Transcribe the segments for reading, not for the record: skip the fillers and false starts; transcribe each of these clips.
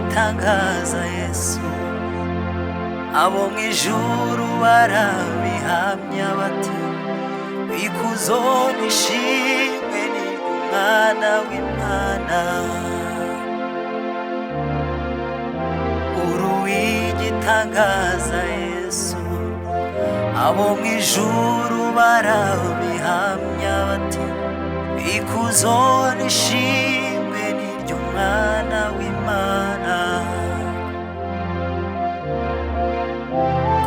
igitangaza Yesu, abo mu ijuru barabihamya bati ikuzo n'ishimwe ni umwana w'Imana. Igitangaza Yesu, abo mu ijuru barabihamya bati ikuzo n'ishimwe ni ry'umwana w'Imana,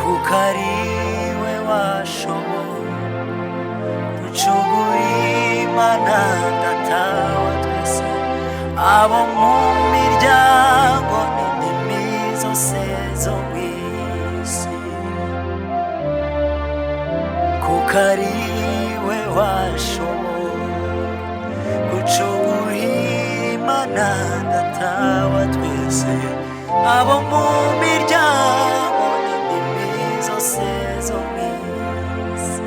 kuko ari we washoboye gucungura Imana Data wa twese, abo mu miryango n'indimi zose zo mw'isi, kuko ari we washoboye gucungura Imana Data wa twese, abo mu miryango n'indimi zose zo mw'isi.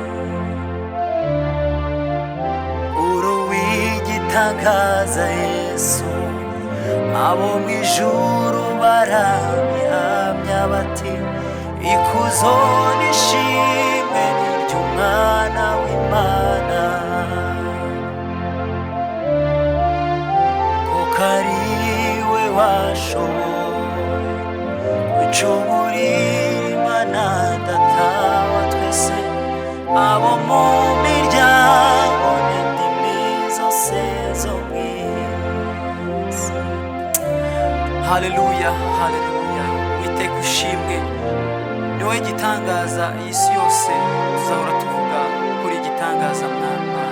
Igitangaza Yesu, abo mu ijuru barabihamya bati ikuzo n'ishimwe ni ry'umwana w'Imana, kuko ari we washoboye gucungura Imana Data wa twese, abo mu miryango n'indimi zose zo mw'isi. Haleluya, haleluya. Uwiteka ushimwe, niwe gitangaza isi yose, tuzahora tuvuga kuri igitangaza Mwana.